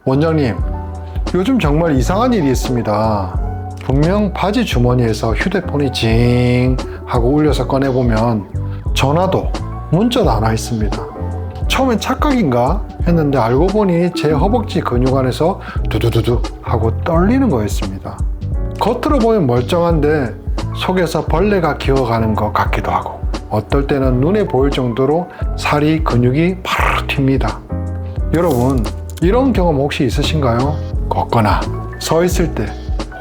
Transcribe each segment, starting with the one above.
원장님, 요즘 정말 이상한 일이 있습니다. 분명 바지 주머니에서 휴대폰이 징 하고 울려서 꺼내보면 전화도 문자도 안 와 있습니다. 처음엔 착각인가 했는데 알고 보니 제 허벅지 근육 안에서 두두두두 하고 떨리는 거였습니다. 겉으로 보면 멀쩡한데 속에서 벌레가 기어가는 것 같기도 하고 어떨 때는 눈에 보일 정도로 살이 근육이 파르르 튑니다. 여러분, 이런 경험 혹시 있으신가요? 걷거나 서 있을 때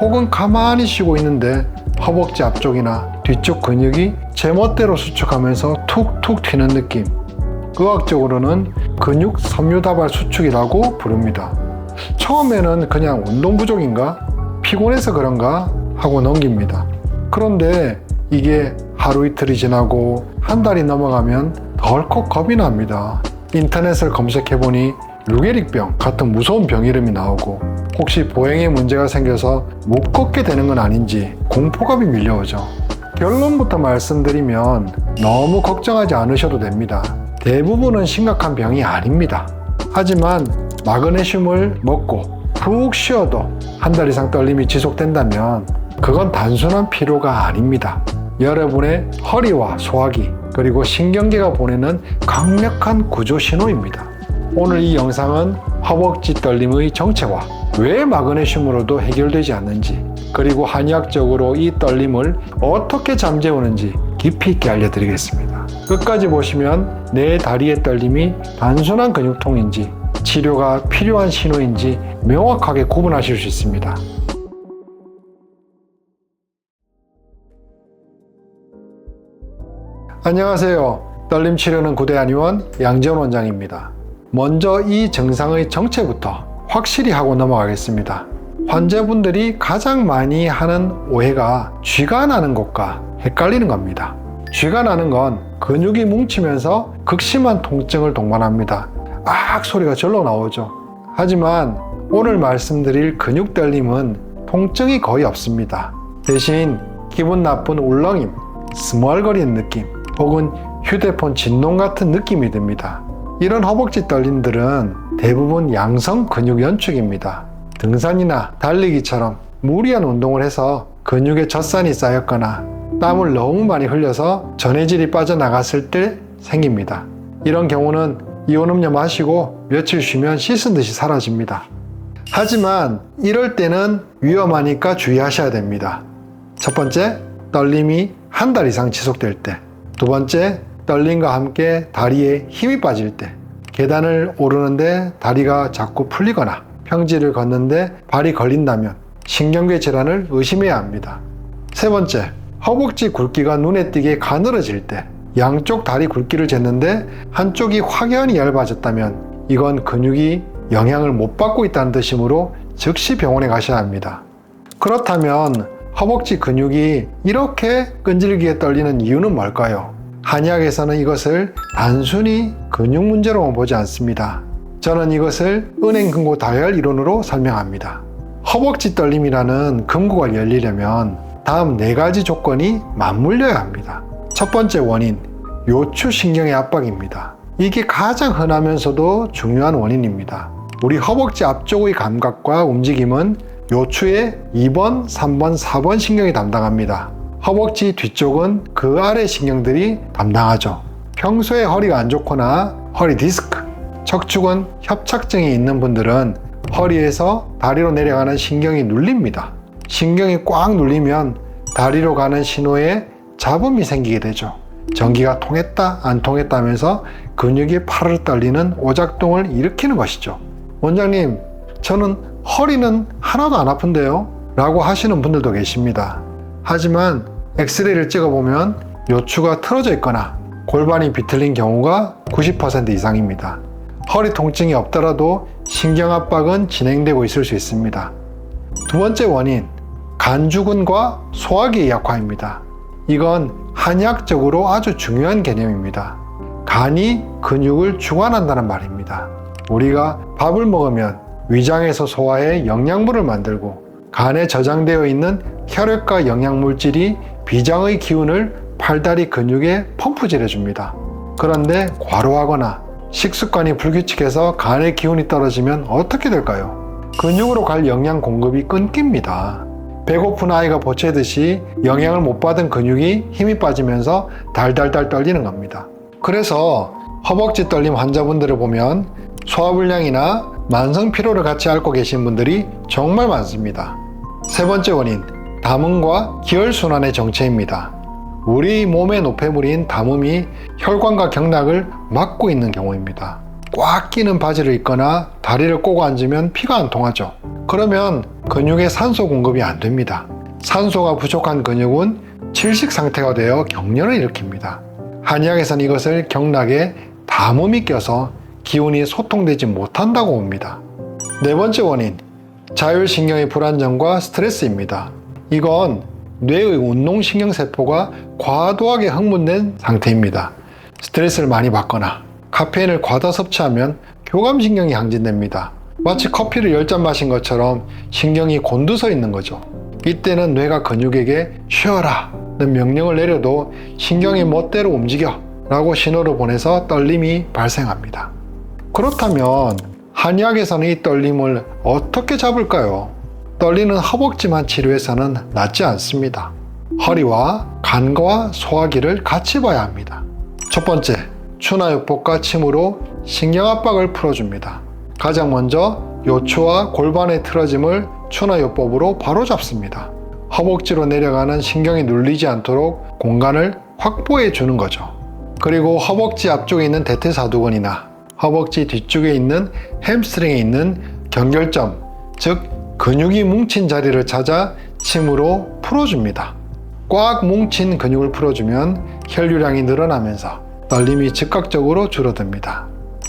혹은 가만히 쉬고 있는데 허벅지 앞쪽이나 뒤쪽 근육이 제멋대로 수축하면서 툭툭 튀는 느낌. 의학적으로는 근육 섬유다발 수축이라고 부릅니다. 처음에는 그냥 운동 부족인가? 피곤해서 그런가? 하고 넘깁니다. 그런데 이게 하루 이틀이 지나고 한 달이 넘어가면 덜컥 겁이 납니다. 인터넷을 검색해보니 루게릭병 같은 무서운 병 이름이 나오고 혹시 보행에 문제가 생겨서 못 걷게 되는 건 아닌지 공포감이 밀려오죠. 결론부터 말씀드리면 너무 걱정하지 않으셔도 됩니다. 대부분은 심각한 병이 아닙니다. 하지만 마그네슘을 먹고 푹 쉬어도 한 달 이상 떨림이 지속된다면 그건 단순한 피로가 아닙니다. 여러분의 허리와 소화기 그리고 신경계가 보내는 강력한 구조 신호입니다. 오늘 이 영상은 허벅지 떨림의 정체와 왜 마그네슘으로도 해결되지 않는지 그리고 한의학적으로 이 떨림을 어떻게 잠재우는지 깊이 있게 알려드리겠습니다. 끝까지 보시면 내 다리의 떨림이 단순한 근육통인지 치료가 필요한 신호인지 명확하게 구분하실 수 있습니다. 안녕하세요. 떨림 치료는 구대 한의원 양지원 원장입니다. 먼저 이 증상의 정체부터 확실히 하고 넘어가겠습니다. 환자분들이 가장 많이 하는 오해가 쥐가 나는 것과 헷갈리는 겁니다. 쥐가 나는 건 근육이 뭉치면서 극심한 통증을 동반합니다. 악 소리가 절로 나오죠. 하지만 오늘 말씀드릴 근육 떨림은 통증이 거의 없습니다. 대신 기분 나쁜 울렁임, 스멀거리는 느낌, 혹은 휴대폰 진동 같은 느낌이 듭니다. 이런 허벅지 떨림들은 대부분 양성 근육 연축입니다. 등산이나 달리기처럼 무리한 운동을 해서 근육에 젖산이 쌓였거나 땀을 너무 많이 흘려서 전해질이 빠져나갔을 때 생깁니다. 이런 경우는 이온음료 마시고 며칠 쉬면 씻은 듯이 사라집니다. 하지만 이럴 때는 위험하니까 주의하셔야 됩니다. 첫 번째, 떨림이 한 달 이상 지속될 때. 두 번째, 떨림과 함께 다리에 힘이 빠질 때. 계단을 오르는데 다리가 자꾸 풀리거나 평지를 걷는데 발이 걸린다면 신경계 질환을 의심해야 합니다. 세 번째, 허벅지 굵기가 눈에 띄게 가늘어질 때. 양쪽 다리 굵기를 쟀는데 한쪽이 확연히 얇아졌다면 이건 근육이 영향을 못 받고 있다는 뜻이므로 즉시 병원에 가셔야 합니다. 그렇다면 허벅지 근육이 이렇게 끈질기게 떨리는 이유는 뭘까요? 한의학에서는 이것을 단순히 근육 문제로만 보지 않습니다. 저는 이것을 은행금고 다혈 이론으로 설명합니다. 허벅지 떨림이라는 금고가 열리려면 다음 4가지 조건이 맞물려야 합니다. 첫 번째 원인, 요추신경의 압박입니다. 이게 가장 흔하면서도 중요한 원인입니다. 우리 허벅지 앞쪽의 감각과 움직임은 요추의 2번, 3번, 4번 신경이 담당합니다. 허벅지 뒤쪽은 그 아래 신경들이 담당하죠. 평소에 허리가 안 좋거나 허리 디스크, 척추근 협착증이 있는 분들은 허리에서 다리로 내려가는 신경이 눌립니다. 신경이 꽉 눌리면 다리로 가는 신호에 잡음이 생기게 되죠. 전기가 통했다 안 통했다 하면서 근육이 파르르 떨리는 오작동을 일으키는 것이죠. 원장님, 저는 허리는 하나도 안 아픈데요? 라고 하시는 분들도 계십니다. 하지만 엑스레이를 찍어보면 요추가 틀어져 있거나 골반이 비틀린 경우가 90% 이상입니다. 허리 통증이 없더라도 신경 압박은 진행되고 있을 수 있습니다. 두 번째 원인, 간주근과 소화기의 약화입니다. 이건 한의학적으로 아주 중요한 개념입니다. 간이 근육을 주관한다는 말입니다. 우리가 밥을 먹으면 위장에서 소화해 영양분을 만들고 간에 저장되어 있는 혈액과 영양물질이 비장의 기운을 팔다리 근육에 펌프질해 줍니다. 그런데 과로하거나 식습관이 불규칙해서 간의 기운이 떨어지면 어떻게 될까요? 근육으로 갈 영양 공급이 끊깁니다. 배고픈 아이가 보채듯이 영양을 못 받은 근육이 힘이 빠지면서 달달달 떨리는 겁니다. 그래서 허벅지 떨림 환자분들을 보면 소화불량이나 만성 피로를 같이 앓고 계신 분들이 정말 많습니다. 세 번째 원인, 담음과 기혈순환의 정체입니다. 우리 몸의 노폐물인 담음이 혈관과 경락을 막고 있는 경우입니다. 꽉 끼는 바지를 입거나 다리를 꼬고 앉으면 피가 안 통하죠. 그러면 근육에 산소 공급이 안 됩니다. 산소가 부족한 근육은 질식 상태가 되어 경련을 일으킵니다. 한의학에서는 이것을 경락에 담음이 껴서 기운이 소통되지 못한다고 봅니다. 네 번째 원인, 자율신경의 불안정과 스트레스입니다. 이건 뇌의 운동신경세포가 과도하게 흥분된 상태입니다. 스트레스를 많이 받거나 카페인을 과다 섭취하면 교감신경이 항진됩니다. 마치 커피를 10잔 마신 것처럼 신경이 곤두서 있는 거죠. 이때는 뇌가 근육에게 쉬어라는 명령을 내려도 신경이 멋대로 움직여 라고 신호를 보내서 떨림이 발생합니다. 그렇다면 한의학에서는 이 떨림을 어떻게 잡을까요? 떨리는 허벅지만 치료해서는 낫지 않습니다. 허리와 간과 소화기를 같이 봐야 합니다. 첫 번째, 추나요법과 침으로 신경압박을 풀어줍니다. 가장 먼저 요추와 골반의 틀어짐을 추나요법으로 바로 잡습니다. 허벅지로 내려가는 신경이 눌리지 않도록 공간을 확보해 주는 거죠. 그리고 허벅지 앞쪽에 있는 대퇴사두근이나 허벅지 뒤쪽에 있는 햄스트링에 있는 경결점, 즉 근육이 뭉친 자리를 찾아 침으로 풀어줍니다. 꽉 뭉친 근육을 풀어주면 혈류량이 늘어나면서 떨림이 즉각적으로 줄어듭니다.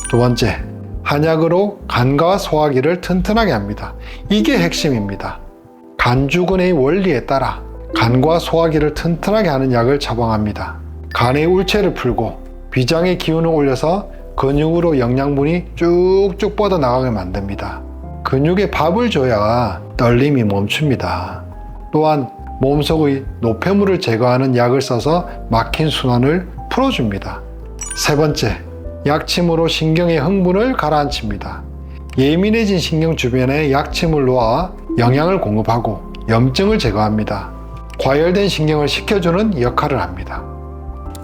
두 번째, 한약으로 간과 소화기를 튼튼하게 합니다. 이게 핵심입니다. 간주근의 원리에 따라 간과 소화기를 튼튼하게 하는 약을 처방합니다. 간의 울체를 풀고 비장의 기운을 올려서 근육으로 영양분이 쭉쭉 뻗어나가게 만듭니다. 근육에 밥을 줘야 떨림이 멈춥니다. 또한 몸속의 노폐물을 제거하는 약을 써서 막힌 순환을 풀어줍니다. 세 번째, 약침으로 신경의 흥분을 가라앉힙니다. 예민해진 신경 주변에 약침을 놓아 영양을 공급하고 염증을 제거합니다. 과열된 신경을 식혀주는 역할을 합니다.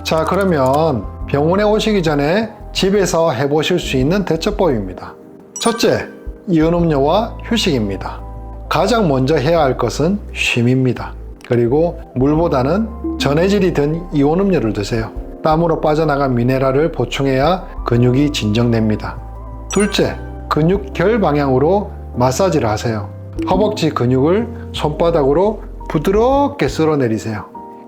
자, 그러면 병원에 오시기 전에 집에서 해보실 수 있는 대처법입니다. 첫째, 이온음료와 휴식입니다. 가장 먼저 해야 할 것은 쉼입니다. 그리고 물보다는 전해질이 든 이온음료를 드세요. 땀으로 빠져나간 미네랄을 보충해야 근육이 진정됩니다. 둘째, 근육 결 방향으로 마사지를 하세요. 허벅지 근육을 손바닥으로 부드럽게 쓸어내리세요.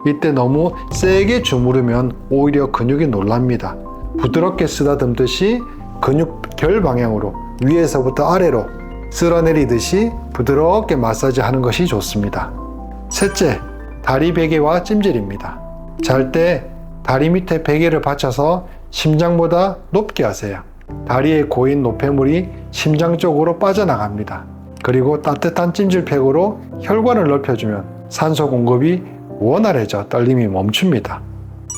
이때 너무 세게 주무르면 오히려 근육이 놀랍니다. 부드럽게 쓰다듬듯이 근육 결 방향으로 위에서부터 아래로 쓸어내리듯이 부드럽게 마사지 하는 것이 좋습니다. 셋째, 다리 베개와 찜질입니다. 잘 때 다리 밑에 베개를 받쳐서 심장보다 높게 하세요. 다리에 고인 노폐물이 심장 쪽으로 빠져나갑니다. 그리고 따뜻한 찜질팩으로 혈관을 넓혀주면 산소 공급이 원활해져 떨림이 멈춥니다.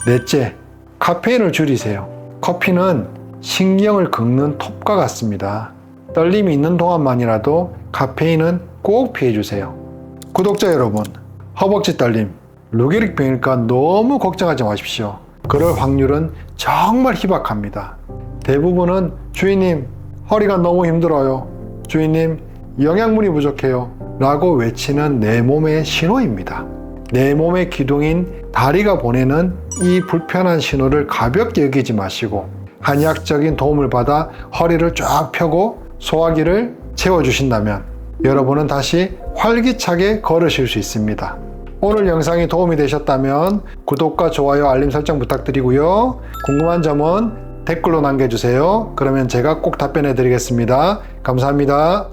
넷째, 카페인을 줄이세요. 커피는 신경을 긁는 톱과 같습니다. 떨림이 있는 동안만이라도 카페인은 꼭 피해주세요. 구독자 여러분, 허벅지 떨림, 루게릭병일까 너무 걱정하지 마십시오. 그럴 확률은 정말 희박합니다. 대부분은 주인님, 허리가 너무 힘들어요. 주인님, 영양분이 부족해요. 라고 외치는 내 몸의 신호입니다. 내 몸의 기둥인 다리가 보내는 이 불편한 신호를 가볍게 여기지 마시고 한의학적인 도움을 받아 허리를 쫙 펴고 소화기를 채워주신다면 여러분은 다시 활기차게 걸으실 수 있습니다. 오늘 영상이 도움이 되셨다면 구독과 좋아요, 알림 설정 부탁드리고요. 궁금한 점은 댓글로 남겨주세요. 그러면 제가 꼭 답변해 드리겠습니다. 감사합니다.